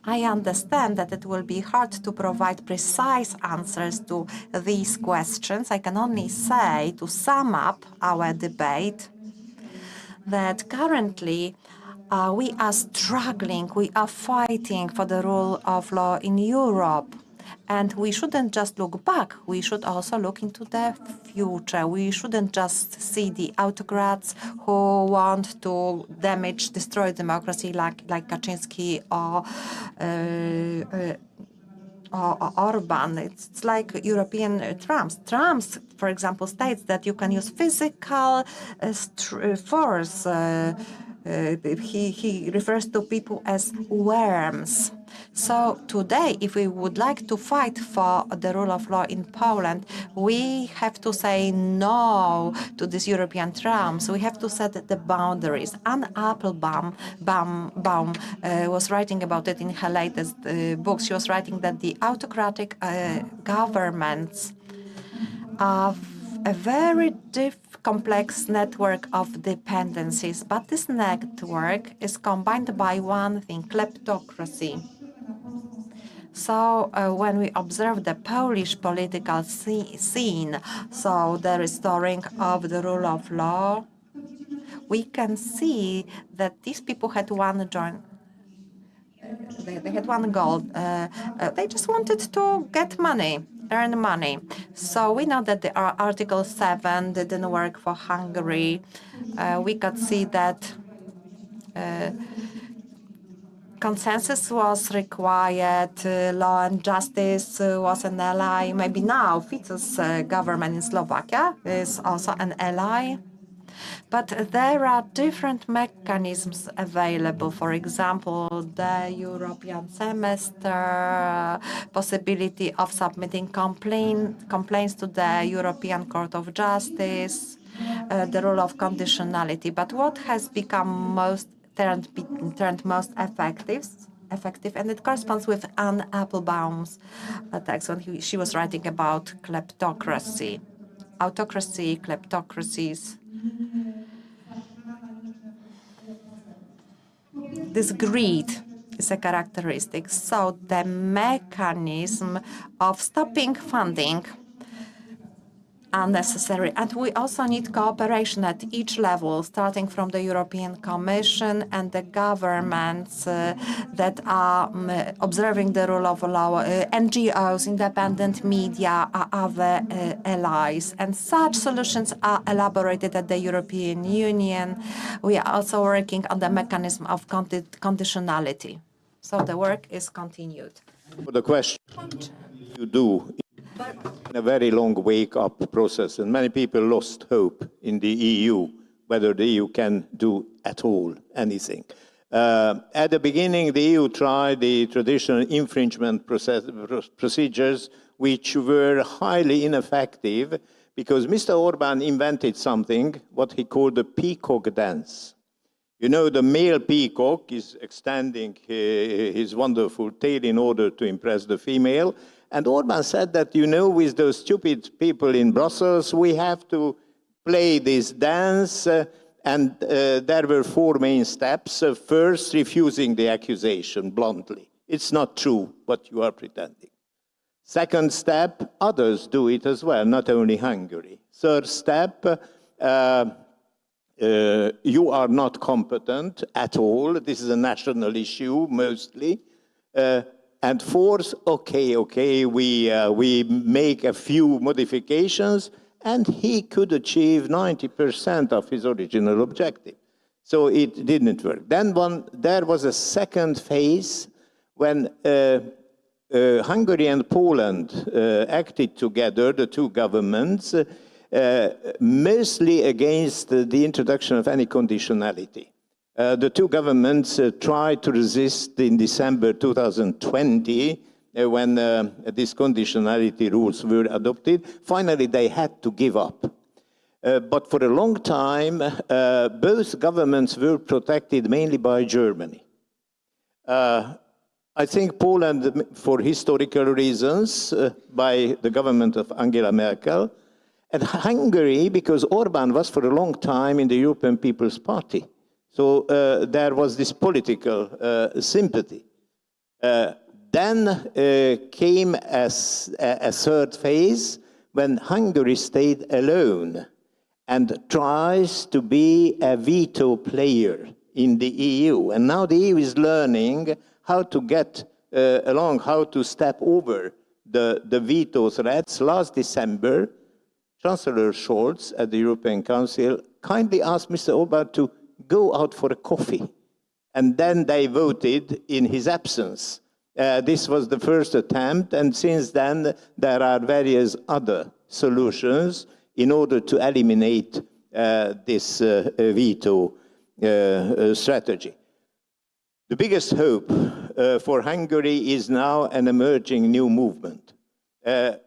[SPEAKER 3] I understand that it will be hard to provide precise answers to these questions. I can only say, to sum up our debate, that currently we are struggling, we are fighting for the rule of law in Europe. And we shouldn't just look back, we should also look into the future. We shouldn't just see the autocrats who want to damage, destroy democracy like Kaczynski or Orban. It's like European Trumps. Trump, for example, states that you can use physical force. He refers to people as worms. So today, if we would like to fight for the rule of law in Poland, we have to say no to these European Trumps. We have to set the boundaries. Anne Applebaum was writing about it in her latest book. She was writing that the autocratic governments are a very complex network of dependencies, but this network is combined by one thing, kleptocracy. So when we observe the Polish political scene, so the restoring of the rule of law, we can see that these people had one they had one goal. They just wanted to get money, earn money. So we know that the Article 7 didn't work for Hungary. We could see that consensus was required, law and justice was an ally. Maybe now Fic's government in Slovakia is also an ally. But there are different mechanisms available. For example, the European semester, possibility of submitting complaints to the European Court of Justice, the rule of conditionality. But what has become turned most effective, and it corresponds with Anne Applebaum's text when she was writing about kleptocracy, autocracy, kleptocracies. This greed is a characteristic. So the mechanism of stopping funding unnecessary. And we also need cooperation at each level, starting from the European Commission and the governments that are observing the rule of law, NGOs, independent media are other allies. And such solutions are elaborated at the European Union. We are also working on the mechanism of conditionality. So the work is continued.
[SPEAKER 7] For the question, you do in a very long wake-up process, and many people lost hope in the EU, whether the EU can do at all anything. At the beginning, the EU tried the traditional infringement procedures, which were highly ineffective, because Mr. Orban invented something, what he called the peacock dance. You know, the male peacock is extending his wonderful tail in order to impress the female. And Orban said that, you know, with those stupid people in Brussels, we have to play this dance. And there were four main steps. First, refusing the accusation bluntly. It's not true what you are pretending. Second step, others do it as well, not only Hungary. Third step, you are not competent at all. This is a national issue, mostly. And fourth, okay, we make a few modifications, and he could achieve 90% of his original objective. So it didn't work. Then there was a second phase when Hungary and Poland acted together, the two governments, mostly against the introduction of any conditionality. The two governments tried to resist in December 2020 when these conditionality rules were adopted. Finally, they had to give up. But for a long time, both governments were protected mainly by Germany. I think Poland, for historical reasons, by the government of Angela Merkel, and Hungary, because Orban was for a long time in the European People's Party. So there was this political sympathy. Then came a third phase when Hungary stayed alone and tries to be a veto player in the EU. And now the EU is learning how to get along, how to step over the veto threats. Last December, Chancellor Scholz at the European Council kindly asked Mr. Orban to go out for a coffee. And then they voted in his absence. This was the first attempt, and since then there are various other solutions in order to eliminate this veto strategy. The biggest hope for Hungary is now an emerging new movement.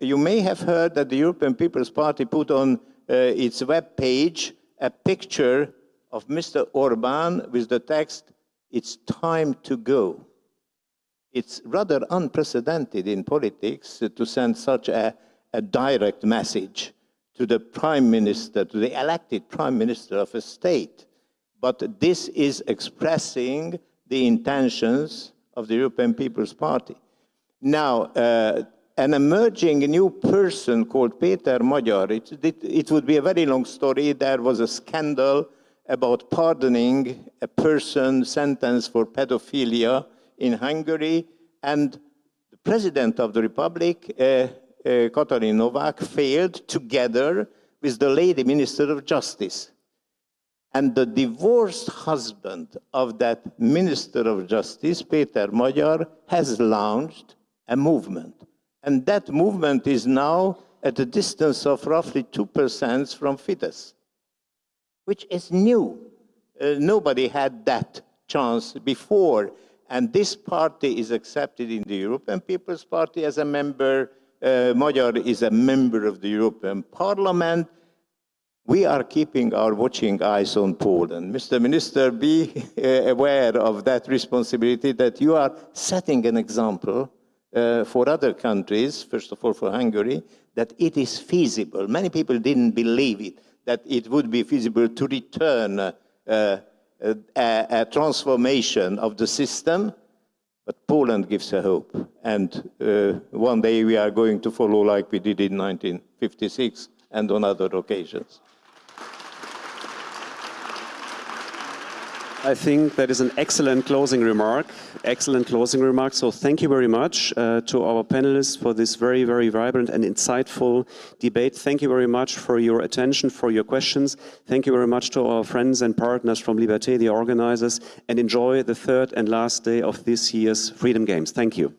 [SPEAKER 7] You may have heard that the European People's Party put on its web page a picture of Mr. Orban with the text, "It's time to go." It's rather unprecedented in politics to send such a direct message to the prime minister, to the elected prime minister of a state. But this is expressing the intentions of the European People's Party. Now, an emerging new person called Péter Balázs, it would be a very long story. There was a scandal about pardoning a person sentenced for pedophilia in Hungary, and the president of the republic, Katalin Novák, failed together with the lady minister of justice. And the divorced husband of that minister of justice, Péter Balázs, has launched a movement. And that movement is now at a distance of roughly 2% from Fidesz, which is new. Nobody had that chance before. And this party is accepted in the European People's Party as a member. Magyar is a member of the European Parliament. We are keeping our watching eyes on Poland. Mr. Minister, be aware of that responsibility, that you are setting an example for other countries, first of all for Hungary, that it is feasible. Many people didn't believe it, that it would be feasible to return a transformation of the system, but Poland gives a hope. And one day we are going to follow like we did in 1956 and on other occasions.
[SPEAKER 2] I think that is an excellent closing remark. Excellent closing remark. So thank you very much to our panelists for this very, very vibrant and insightful debate. Thank you very much for your attention, for your questions. Thank you very much to our friends and partners from Liberté, the organizers, and enjoy the third and last day of this year's Freedom Games. Thank you.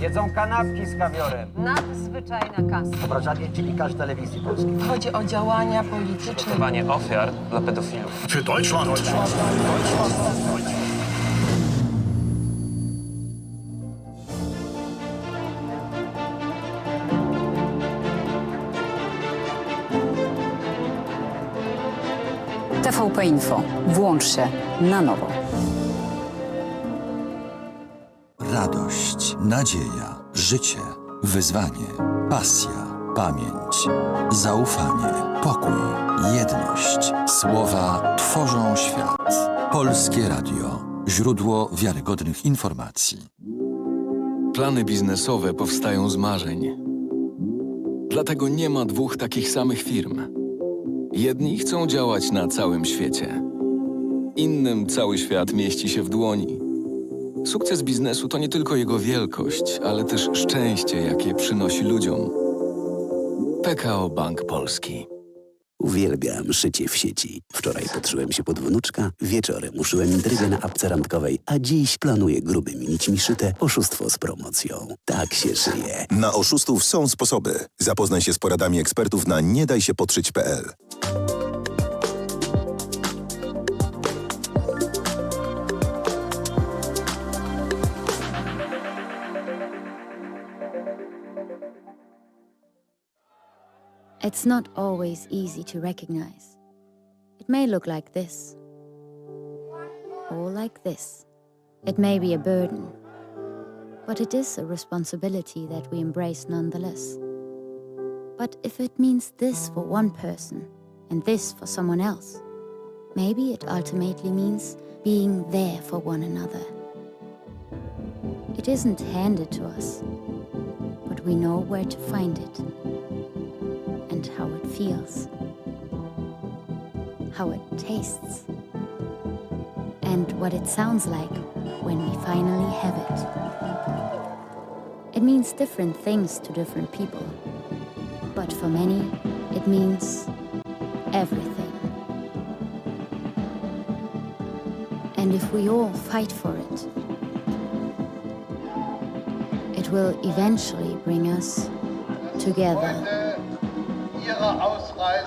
[SPEAKER 11] Jedzą kanapki z kawiorem.
[SPEAKER 12] Nadzwyczajna kasa.
[SPEAKER 11] Obrażanie dziennikarz telewizji polskiej.
[SPEAKER 12] Chodzi o działania polityczne.
[SPEAKER 11] Przygotowanie ofiar dla pedofilów.
[SPEAKER 13] Für Deutschland.
[SPEAKER 14] TVP Info. Włącz się na nowo.
[SPEAKER 15] Radość, nadzieja, życie, wyzwanie, pasja, pamięć, zaufanie, pokój, jedność. Słowa tworzą świat. Polskie Radio. Źródło wiarygodnych informacji.
[SPEAKER 16] Plany biznesowe powstają z marzeń. Dlatego nie ma dwóch takich samych firm. Jedni chcą działać na całym świecie. Innym cały świat mieści się w dłoni. Sukces biznesu to nie tylko jego wielkość, ale też szczęście, jakie przynosi ludziom. PKO Bank Polski.
[SPEAKER 17] Uwielbiam szycie w sieci. Wczoraj podszyłem się pod wnuczka, wieczorem uszyłem intrygę na apce randkowej, a dziś planuję grubymi nićmi szyte oszustwo z promocją. Tak się szyje.
[SPEAKER 13] Na oszustów są sposoby. Zapoznaj się z poradami ekspertów na niedajsiepodszyć.pl.
[SPEAKER 18] It's not always easy to recognize. It may look like this, or like this. It may be a burden, but it is a responsibility that we embrace nonetheless. But if it means this for one person and this for someone else, maybe it ultimately means being there for one another. It isn't handed to us, but we know where to find it. And how it feels, how it tastes, and what it sounds like when we finally have it. It means different things to different people, but for many, it means everything. And if we all fight for it, it will eventually bring us together.
[SPEAKER 19] Ihre Ausreise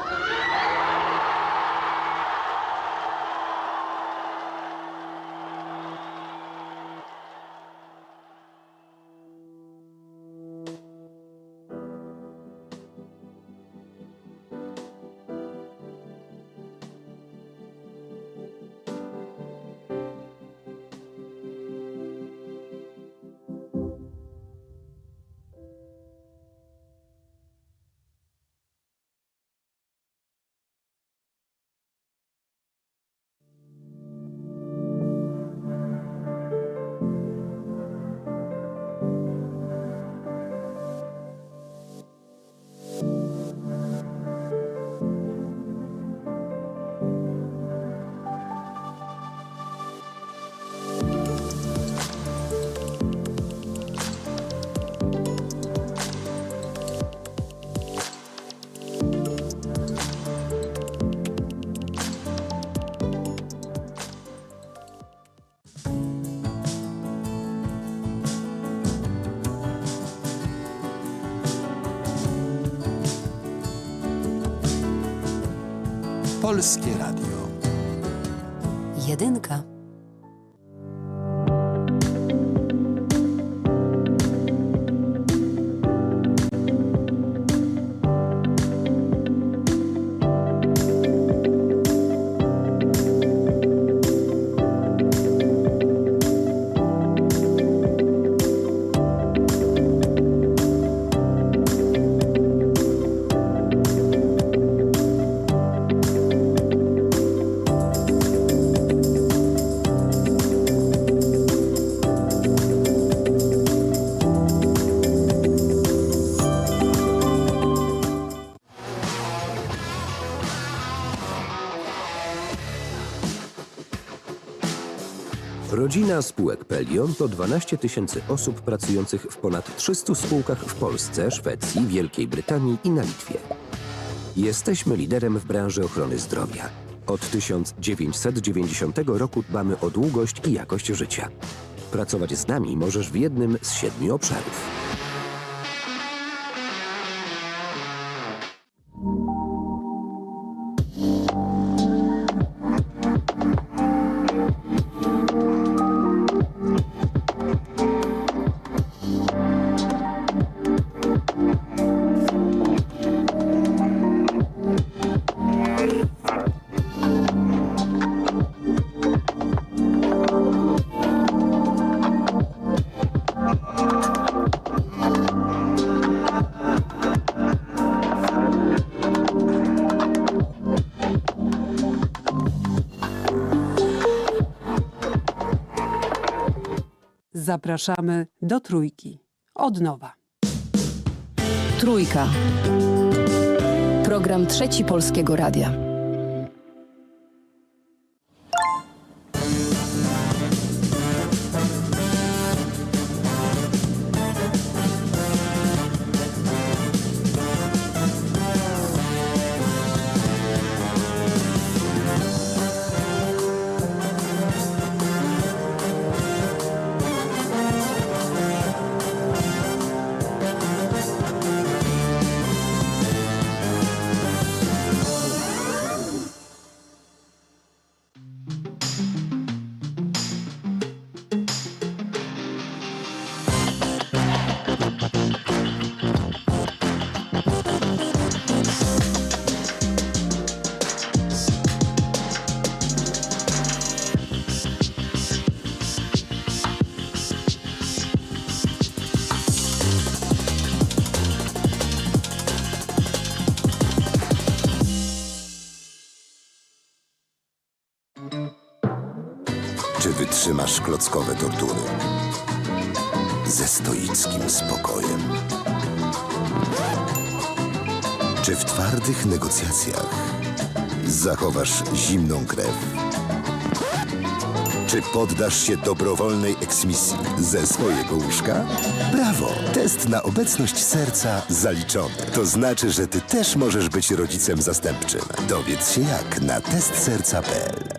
[SPEAKER 15] Polskie Radio.
[SPEAKER 14] Jedynka.
[SPEAKER 20] Rodzina spółek Pelion to 12 000 osób pracujących w ponad 300 spółkach w Polsce, Szwecji, Wielkiej Brytanii i na Litwie. Jesteśmy liderem w branży ochrony zdrowia. Od 1990 roku dbamy o długość i jakość życia. Pracować z nami możesz w jednym z 7 obszarów.
[SPEAKER 21] Zapraszamy do Trójki. Od nowa.
[SPEAKER 14] Trójka. Program Trzeci Polskiego Radia.
[SPEAKER 13] Czy wytrzymasz klockowe tortury ze stoickim spokojem? Czy w twardych negocjacjach zachowasz zimną krew? Czy poddasz się dobrowolnej eksmisji ze swojego łóżka? Brawo! Test na obecność serca zaliczony. To znaczy, że ty też możesz być rodzicem zastępczym. Dowiedz się jak na testserca.pl.